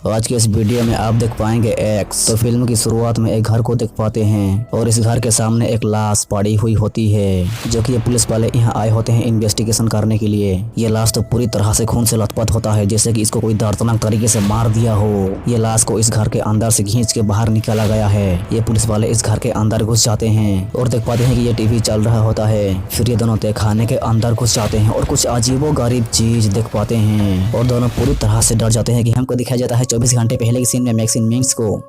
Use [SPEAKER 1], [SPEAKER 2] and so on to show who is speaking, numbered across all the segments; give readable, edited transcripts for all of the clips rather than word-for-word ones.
[SPEAKER 1] आज के इस वीडियो में आप देख पाएंगे एक्स। तो फिल्म की शुरुआत में एक घर को देख पाते हैं और इस घर के सामने एक लाश पड़ी हुई होती है, जो कि ये पुलिस वाले यहाँ आए होते हैं इन्वेस्टिगेशन करने के लिए। ये लाश तो पूरी तरह से खून से लथपथ होता है, जैसे कि इसको कोई दर्दनाक तरीके से मार दिया हो। ये लाश को इस घर के अंदर से खींच के बाहर निकाला गया है। ये पुलिस वाले इस घर के अंदर घुस जाते हैं और देख पाते हैं कि ये टीवी चल रहा होता है। फिर ये दोनों तहखाने के अंदर घुस जाते हैं और कुछ अजीबो गरीब चीज देख पाते हैं और दोनों पूरी तरह से डर जाते हैं कि हमको दिखाया जाता है 24 घंटे पहले के सीन में मैक्सिन मिंग्स को।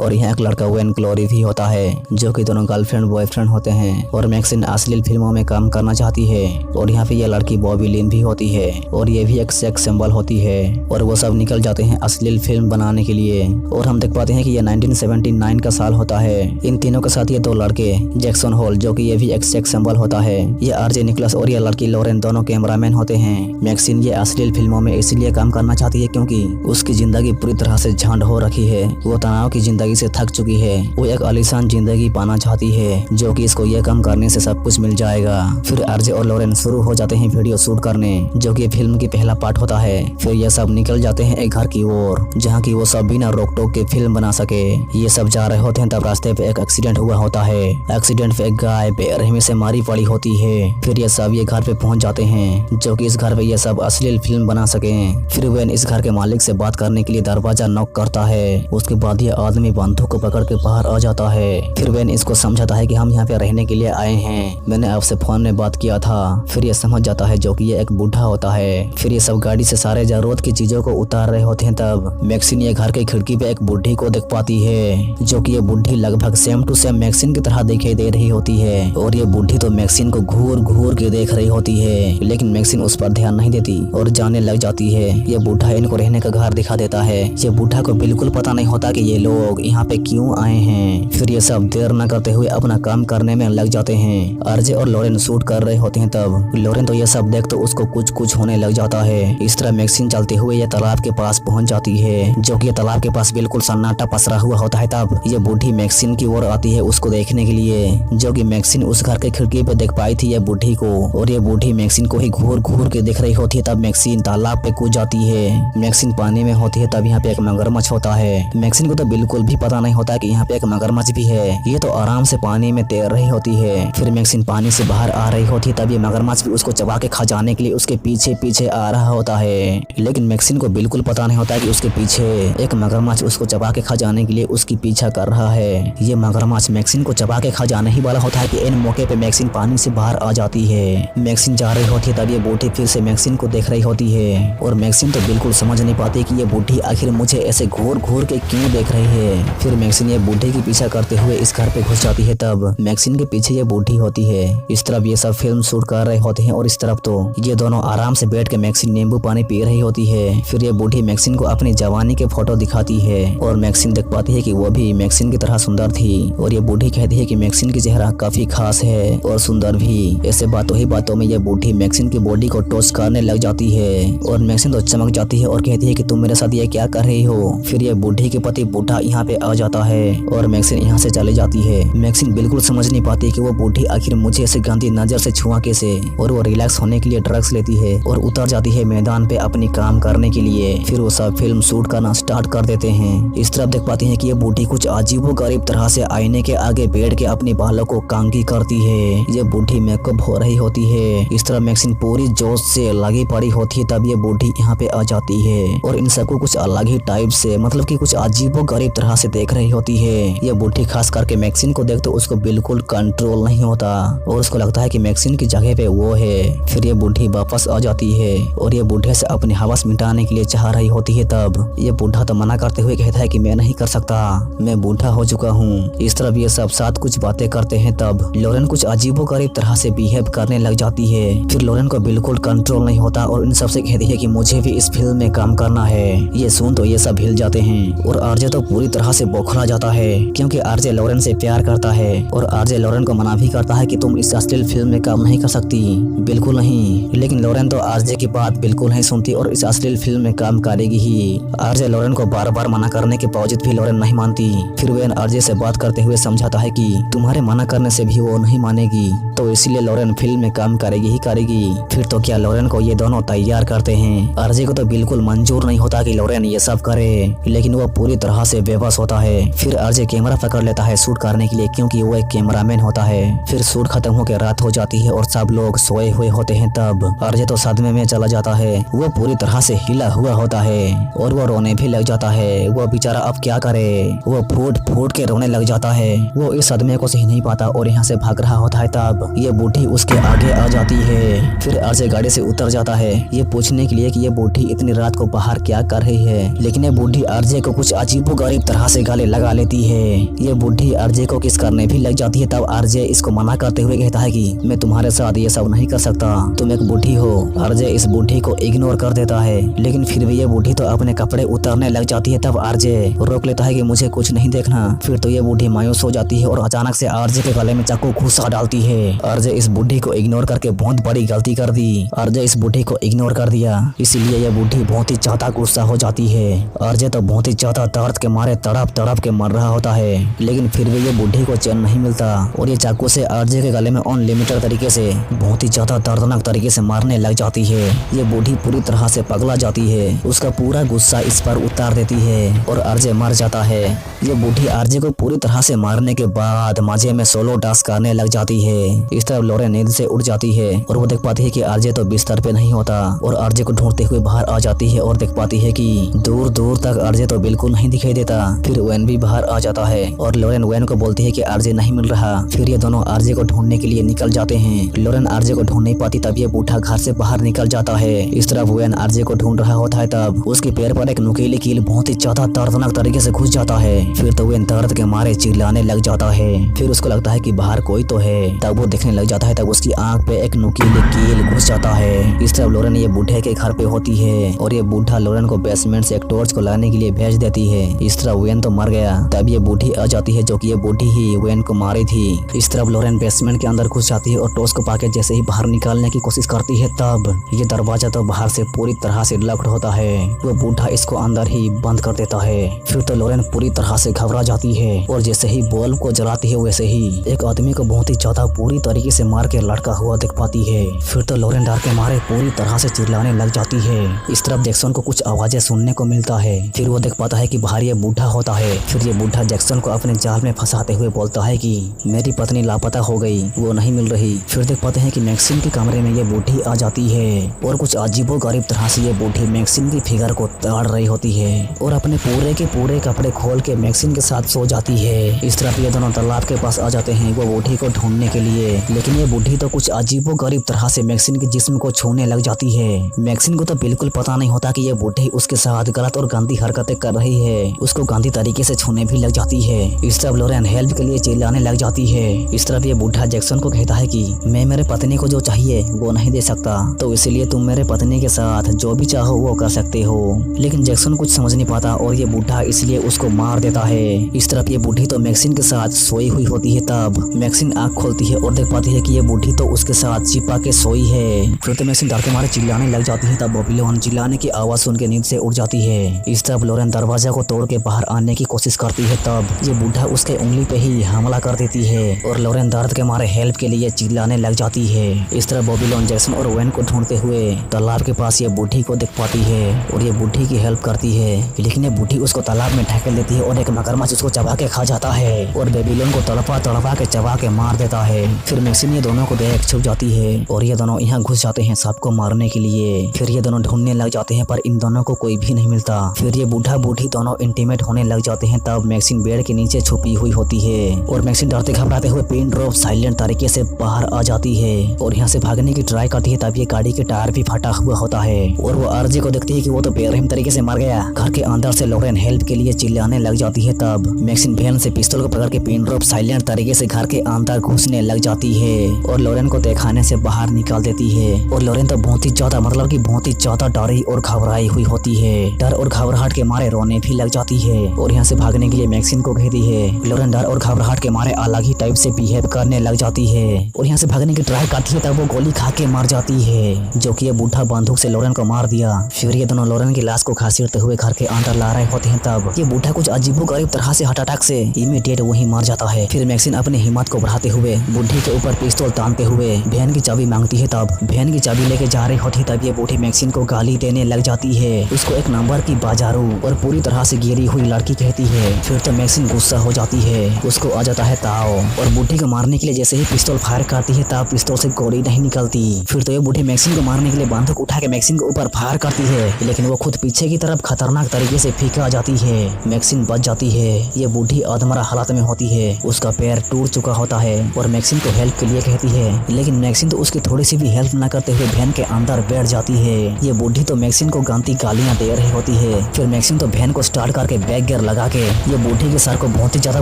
[SPEAKER 1] और यहाँ एक लड़का वेन ग्लोरी भी होता है, जो कि दोनों गर्लफ्रेंड बॉयफ्रेंड होते हैं और मैक्सिन अश्लील फिल्मों में काम करना चाहती है। और यहाँ पे ये लड़की बॉबी लिन भी होती है और ये भी एक सेक्स सिंबल होती है और वो सब निकल जाते हैं अश्लील फिल्म बनाने के लिए। और हम देख पाते हैं कि ये 1979 का साल होता है। इन तीनों के साथ ये दो लड़के जैक्सन हॉल, जो कि ये भी एक सेक्स सिंबल होता है, ये आरजे निकलस और ये लड़की लॉरेन दोनों कैमरामैन होते हैं। मैक्सिन ये अश्लील फिल्मों में इसलिए काम करना चाहती है क्योंकि उसकी जिंदगी पूरी तरह से झंड हो रखी है। वो तनाव की जिंदगी से थक चुकी है। वो एक आलीशान जिंदगी पाना चाहती है, जो कि इसको ये काम करने से सब कुछ मिल जाएगा। फिर आरजे और लॉरेन शुरू हो जाते हैं वीडियो शूट करने, जो कि फिल्म की पहला पार्ट होता है। फिर ये सब निकल जाते हैं एक घर की ओर, जहाँ की वो सब बिना रोक टोक के फिल्म बना सके। ये सब जा रहे होते हैं, तब रास्ते पे एक एक्सीडेंट हुआ होता है। एक्सीडेंट पे एक गाय बेरहमी से मारी पड़ी होती है। फिर ये सब ये घर पे पहुंच जाते हैं, जो कि इस घर पे ये सब अश्लील फिल्म बना सके। फिर वेन इस घर के मालिक से बात करने के लिए दरवाजा नॉक करता है। उसके बाद ये आदमी बंदूक को पकड़ के बाहर आ जाता है। फिर वेन इसको समझाता है कि हम यहाँ पे रहने के लिए आए हैं, मैंने आपसे फोन में बात किया था। फिर ये समझ जाता है, जो कि ये एक बूढ़ा होता है। फिर ये सब गाड़ी से सारे जरूरत की चीजों को उतार रहे होते हैं, तब मैक्सिन ये घर की खिड़की पे एक बुढ़ी को देख पाती है, जो कि ये बुढ़ी लगभग सेम टू सेम मैक्सिन की तरह दिखाई दे रही होती है। और ये बुढ़ी तो मैक्सिन को घूर घूर के देख रही होती है, लेकिन मैक्सिन उस पर ध्यान नहीं देती और जाने लग जाती है। ये बूढ़ा इनको रहने का घर दिखा देता है। ये बूढ़ा को बिल्कुल पता नहीं होता कि ये लोग यहाँ पे क्यों आए हैं। फिर ये सब देर न करते हुए अपना काम करने में लग जाते हैं। आरजे और लॉरेन शूट कर रहे होते हैं, तब लॉरेन तो ये सब देख तो उसको कुछ कुछ होने लग जाता है। इस तरह मैक्सिन चलते हुए ये तालाब के पास पहुंच जाती है, जो कि ये तालाब के पास बिल्कुल सन्नाटा पसरा हुआ होता है। तब ये बूढ़ी मैक्सिन की ओर आती है उसको देखने के लिए, जो कि मैक्सिन उस घर के खिड़की पे देख पाई थी ये बूढ़ी को। और ये बूढ़ी मैक्सिन को ही घूर घूर के देख रही होती है। तब मैक्सिन तालाब पे कूद जाती है। मैक्सिन पानी में होती है, तब यहाँ पे एक मगरमच्छ होता है। मैक्सिन को तो बिल्कुल भी पता नहीं होता कि यहाँ पे एक मगरमच्छ भी है। ये तो आराम से पानी में तैर रही होती है। फिर मैक्सिन पानी से बाहर आ रही होती है, तब ये मगरमच्छ भी उसको चबा के खा जाने के लिए उसके पीछे पीछे आ रहा होता है। लेकिन मैक्सिन को बिल्कुल पता नहीं होता कि उसके पीछे एक मगरमच्छ उसको चबा के खा जाने के लिए उसकी पीछा कर रहा है। ये मगरमच्छ मैक्सिन को चबा के खा जाने ही वाला होता है कि इन मौके पे मैक्सिन पानी से बाहर आ जाती है। मैक्सिन जा रही होती है, तब ये बूढ़ी फिर से मैक्सिन को देख रही होती है और मैक्सिन तो बिल्कुल समझ नहीं पाती कि ये बूढ़ी आखिर मुझे ऐसे घूर घूर के क्यों देख रही है। फिर मैक्सिन ये बूढ़ी की पीछा करते हुए इस घर पे घुस जाती है, तब मैक्सिन के पीछे ये बूढ़ी होती है। इस तरफ ये सब फिल्म शूट कर रहे होते हैं और इस तरफ तो ये दोनों आराम से बैठ के मैक्सिन नींबू पानी पी रही होती है। फिर ये बूढ़ी मैक्सिन को अपनी जवानी के फोटो दिखाती है और मैक्सिन देख पाती है कि वो भी मैक्सिन की तरह सुंदर थी। और ये बूढ़ी कहती है कि मैक्सिन की चेहरा काफी खास है और सुंदर भी। ऐसे बातों ही बातों में ये बूढ़ी मैक्सिन की बॉडी को टच करने लग जाती है और मैक्सिन तो चमक जाती है और कहती है कि तुम मेरे साथ ये क्या कर रही हो। फिर ये बूढ़ी के पति बूढ़ा यहाँ पे आ जाता है और मैक्सिन यहाँ से चली जाती है। मैक्सिन बिल्कुल समझ नहीं पाती कि वो बूढ़ी आखिर मुझे ऐसे गंदी नजर से छुआ कैसे। और वो रिलैक्स होने के लिए ड्रग्स लेती है और उतर जाती है मैदान पे अपनी काम करने के लिए। फिर वो सब फिल्म शूट करना स्टार्ट कर देते हैं। इस तरफ देख पाती है कि ये बूढ़ी कुछ अजीबो गरीब तरह से आईने के आगे बैठ के अपने बालों को कंघी करती है। ये बूढ़ी मेकअप हो रही होती है। इस तरह मैक्सिन पूरी जोश से लगी पड़ी होती है, तब ये बूढ़ी यहाँ पे आ जाती है और इन सबको कुछ अलग ही टाइप से, मतलब कि कुछ अजीबो गरीब तरह से देख रही होती है। ये बूढ़ी खास करके मैक्सिन को देख तो उसको बिल्कुल कंट्रोल नहीं होता और उसको लगता है कि मैक्सिन की जगह पे वो है। फिर ये बूढ़ी वापस आ जाती है और ये बूढ़े से अपनी हवस मिटाने के लिए चाह रही होती है, तब ये बूढ़ा तो मना करते हुए कहता है कि मैं नहीं कर सकता, मैं बूढ़ा हो चुका हूँ। इस तरफ ये सब साथ कुछ बातें करते हैं, तब लॉरेन कुछ अजीबो गरीब तरह से बिहेव करने लग जाती है। फिर लॉरेन को बिल्कुल कंट्रोल नहीं होता और इन सबसे कहती है कि मुझे भी इस फिल्म में काम करना है। ये सुन तो ये सब हिल जाते हैं और आरजे तो पूरी तरह तरह से बौखला जाता है क्योंकि आरजे लॉरेन से प्यार करता है और आरजे लॉरेन को मना भी करता है कि तुम इस अश्लील फिल्म में काम नहीं कर सकती, बिल्कुल नहीं। लेकिन लॉरेन तो आरजे की बात बिल्कुल नहीं सुनती और इस अश्लील फिल्म में काम करेगी ही। आरजे लॉरेन को बार बार मना करने के बावजूद भी लॉरेन नहीं मानती। फिर वेन आरजे से बात करते हुए समझाता है कि तुम्हारे मना करने से भी वो नहीं मानेगी, तो इसलिए लॉरेन फिल्म में काम करेगी ही करेगी। फिर तो क्या लॉरेन को ये दोनों तैयार करते हैं। आरजे को तो बिल्कुल मंजूर नहीं होता कि लॉरेन ये सब करे, लेकिन वो पूरी तरह से बेबस होता है। फिर आरजे कैमरा पकड़ लेता है शूट करने के लिए क्योंकि वो एक कैमरामैन होता है। फिर शूट खत्म होकर रात हो जाती है और सब लोग सोए हुए होते हैं। तब आरजे तो सदमे में चला जाता है। वो पूरी तरह से हिला हुआ होता है और वो रोने भी लग जाता है। वो बेचारा अब क्या करे, वो फूट फूट के रोने लग जाता है। वो इस सदमे को सही नहीं पाता और यहाँ से भाग रहा होता है। तब ये बूढ़ी उसके आगे आ जाती है। फिर आरजे गाड़ी से उतर जाता है ये पूछने के लिए कि ये बूढ़ी इतनी रात को बाहर क्या कर रही है। लेकिन ये बूढ़ी आरजे को कुछ अजीबोगरीब तरह से गले लगा लेती है। ये बूढ़ी आरजे को किस करने भी लग जाती है। तब आरजे इसको मना करते हुए कहता है कि मैं तुम्हारे साथ ये सब नहीं कर सकता, तुम एक बूढ़ी हो। आरजे इस बूढ़ी को इग्नोर कर देता है, लेकिन फिर भी ये बूढ़ी तो अपने कपड़े उतारने लग जाती है। तब आरजे रोक लेता है कि मुझे कुछ नहीं देखना। फिर तो ये बूढ़ी मायूस हो जाती है और अचानक से आरजे के गले में चाकू घुसा डालती है। आरजे इस बूढ़ी को इग्नोर करके बहुत बड़ी गलती कर दी। आरजे इस बूढ़ी को इग्नोर कर दिया, इसीलिए ये बूढ़ी बहुत ही ज्यादा गुस्सा हो जाती है। आरजे तो बहुत ही ज्यादा दर्द के मारे तड़प तड़प के मर रहा होता है, लेकिन फिर भी ये बूढ़ी को चैन नहीं मिलता और ये चाकू से आरजे के गले में अनलिमिटेड तरीके से बहुत ही ज्यादा दर्दनाक तरीके से मारने लग जाती है। ये बूढ़ी पूरी तरह से पगला जाती है, उसका पूरा गुस्सा इस पर उतार देती है और आरजे मर जाता है। ये बूढ़ी आरजे को पूरी तरह से मारने के बाद मजे में सोलो डांस करने लग जाती है। इस तरफ लॉरेन नींद से उठ जाती है और वो देख पाती है कि आरजे तो बिस्तर पे नहीं होता और आरजे को ढूंढते हुए बाहर आ जाती है और देख पाती है कि दूर दूर तक आरजे तो बिल्कुल नहीं दिखाई देता। फिर वेन भी बाहर आ जाता है और लॉरेन वेन को बोलती है कि आरजे नहीं मिल रहा। फिर ये दोनों आरजे को ढूंढने के लिए निकल जाते हैं। लॉरेन आरजे को ढूंढ नहीं पाती, तब ये बूढ़ा घर से बाहर निकल जाता है। इस तरफ वेन आरजे को ढूंढ रहा होता है, तब उसके पैर पर एक नुकीली कील बहुत ही ज्यादा दर्दनाक तरीके से घुस जाता है। फिर तो वेन दर्द के मारे चिल्लाने लग जाता है। फिर उसको लगता है कि बाहर कोई तो है, तब वो देखने लग जाता है। तब उसकी आंख पे एक नुकीली कील घुस जाता है। इस तरफ लॉरेन ये बूढ़े के घर पे होती है और ये बूढ़ा लॉरेन को बेसमेंट से एक टॉर्च को लाने के लिए भेज देती है। इस तरफ वेन तो मर गया। तब ये बूढ़ी आ जाती है, जो कि ये बूढ़ी ही वेन को मारी थी। इस तरफ लॉरेन बेसमेंट के अंदर घुस जाती है और टॉर्च को पाके जैसे ही बाहर निकालने की कोशिश करती है, तब ये दरवाजा तो बाहर से पूरी तरह से लॉक्ड होता है। वो बूढ़ा इसको अंदर ही बंद कर देता है। फिर तो लॉरेन पूरी तरह से घबरा जाती है और जैसे ही बल्ब को जलाती है वैसे ही एक आदमी को बहुत ही ज्यादा पूरी तरीके से मार के लटका हुआ दिख पाती है। फिर तो लॉरेन डर के मारे पूरी तरह से चिल्लाने लग जाती है। इस तरफ जैक्सन को कुछ आवाजें सुनने को मिलता है। फिर वो देख पाता है कि बाहर ये बूढ़ा होता है। फिर ये बूढ़ा जैक्सन को अपने जाल में फंसाते हुए बोलता है कि मेरी पत्नी लापता हो गई, वो नहीं मिल रही। फिर देख पाते हैं कि मैक्सिम के कमरे में ये बूढ़ी आ जाती है और कुछ अजीबोगरीब तरह से ये बूढ़ी मैक्सिम की फिगर को ताड़ रही होती है और अपने पूरे के पूरे कपड़े खोल के मैक्सिम के साथ सो जाती है। इस तरफ ये दोनों तालाब के पास आ जाते हैं वो बूढ़ी को ढूंढने के लिए, लेकिन ये बूढ़ी तो कुछ अजीबोगरीब तरह से मैक्सिम के जिस्म को छूने लग जाती है। मैक्सिम को तो बिल्कुल पता नहीं होता कि ये बूढ़ी उसके साथ गलत और गंदी हरकतें कर रही है, उसको गंदी तरीके से छूने भी लग जाती है। इस तरफ लॉरेन हेल्प के लिए चिल्लाने लग जाती है। इस तरफ ये बूढ़ा जैक्सन को कहता है कि मैं मेरे पत्नी को जो चाहिए वो नहीं दे सकता, तो इसलिए तुम मेरे पत्नी के साथ जो भी चाहो वो कर सकते हो। लेकिन जैक्सन कुछ समझ नहीं पाता और ये बूढ़ा इसलिए उसको मार देता है। इस तरफ ये बूढ़ी तो मैक्सिन के साथ सोई हुई होती है। तब मैक्सिन आँख खोलती है और देख पाती है कि ये बूढ़ी तो उसके साथ चिपा के सोई है। फिर तो मैक्सिन डर के मारे चिल्लाने लग जाती है। तब बॉबी लोन चिल्लाने की आवाज सुन के नींद से उठ जाती है। इस तरफ लॉरेन दरवाजा को तोड़ के बाहर आने की कोशिश करती है। तब ये बूढ़ा उसके उंगली पे ही हमला कर देती है और लॉरेन दर्द के मारे हेल्प के लिए चिल्लाने लग जाती है। इस तरह बॉबी लोन जैक्सन और वेन को ढूंढते हुए तालाब के पास ये बूढ़ी को देख पाती है और ये बूढ़ी की हेल्प करती है, लेकिन ये बूढ़ी उसको तालाब में ढकेल देती है और एक मगरमच्छ उसको चबा के खा जाता है और बेबीलोन को तड़पा तड़पा के चबा के मार देता है। फिर मैक्सिम ये दोनों को देख छुप जाती है और ये दोनों यहाँ घुस जाते हैं सबको मारने के लिए। फिर ये दोनों ढूंढने लग जाते हैं पर इन दोनों को कोई भी नहीं मिलता। फिर ये बूढ़ा बूढ़ी दोनों इंटीमेट होने लग जाते हैं। तब मैक्सिम बेड के नीचे छुपी हुई होती है और मैक्सिम डरते घबराते हुए पिन ड्रॉप साइलेंट तरीके से बाहर आ जाती है और यहाँ से भागने की ट्राई करती है। तब ये गाड़ी के टायर भी फटा हुआ होता है और वो आरजे को देखती है कि वो तो बेरहम तरीके से मर गया। घर के अंदर से लॉरेन हेल्प के लिए चिल्लाने लग जाती है। तब मैक्सिम वैन से पिस्तौल को पकड़ के पिन ड्रॉप साइलेंट तरीके से घर के अंदर घुसने लग जाती है और लॉरेन को तहखाने से बाहर निकाल देती है। और लॉरेन तो बहुत ही ज्यादा बहुत ही ज्यादा डरी और घबराई हुई होती है। डर और घबराहट के मारे रोने भी लग जाती है। और यहाँ से भागने के लिए मैक्सिन को कहती है। लॉरेन डर और घबराहट के मारे अलग ही टाइप से बिहेव करने लग जाती है और यहाँ से भागने की ट्राई करती है, तब वो गोली खा के मर जाती है, जो कि ये बूढ़ा बंदूक से लॉरेन को मार दिया। फिर ये दोनों लॉरेन की लाश को घसीटते हुए घर के अंदर ला रहे होते हैं, तब ये बूढ़ा कुछ अजीबोगरीब तरह से हार्ट अटैक से इमीडिएट वही मर जाता है। फिर मैक्सिन अपनी हिम्मत को बढ़ाते हुए बुढ़ी के ऊपर पिस्तौल तानते हुए वैन की चाबी मांगती है। तब वैन की चाबी लेके जा रही होती, तब ये बूढ़ी मैक्सिन को गाली देने लग जाती है। उसको एक नंबर की बाजारू और पूरी तरह से गिरी हुई लड़की कहती है। फिर तो मैक्सिन गुस्सा हो जाती है, उसको आ जाता है ताव और बूढ़ी को मारने के लिए जैसे ही पिस्तौल फायर करती है, तब पिस्तौल से गोली नहीं निकलती। फिर तो ये बूढ़ी मैक्सिन को मारने के लिए बंदूक उठा के मैक्सिन के ऊपर फायर करती है, लेकिन वो खुद पीछे की तरफ खतरनाक तरीके से फीका जाती है। मैक्सिन बच जाती है। ये बूढ़ी अधमरा हालत में होती है, उसका पैर टूट चुका होता है और मैक्सिन को हेल्प के लिए कहती है, लेकिन मैक्सिन तो उसकी थोड़ी सी भी हेल्प न करते हुए वैन के अंदर बैठ जाती है। ये बूढ़ी तो मैक्सिन को गंदी गालियां दे रही होती है। फिर मैक्सिन तो वैन को स्टार्ट करके बैक गियर लगा के ये बूढ़ी के सर को बहुत ही ज्यादा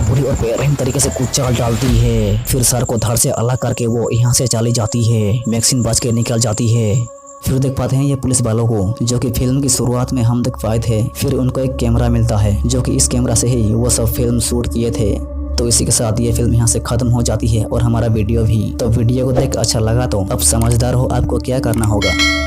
[SPEAKER 1] बुरी और बेरहम तरीके से कुचल डालती है। फिर सर को धड़ से अलग करके वो यहाँ से चली जाती है। मैक्सिन बच के निकल जाती है। फिर देख पाते हैं ये पुलिस वालों को, जो कि फिल्म की शुरुआत में हम देख पाए थे। फिर उनको एक कैमरा मिलता है, जो कि इस कैमरा से ही वो सब फिल्म शूट किए थे। तो इसी के साथ ये फिल्म यहाँ से खत्म हो जाती है और हमारा वीडियो भी। तो वीडियो को देख अच्छा लगा तो अब समझदार हो, आपको क्या करना होगा।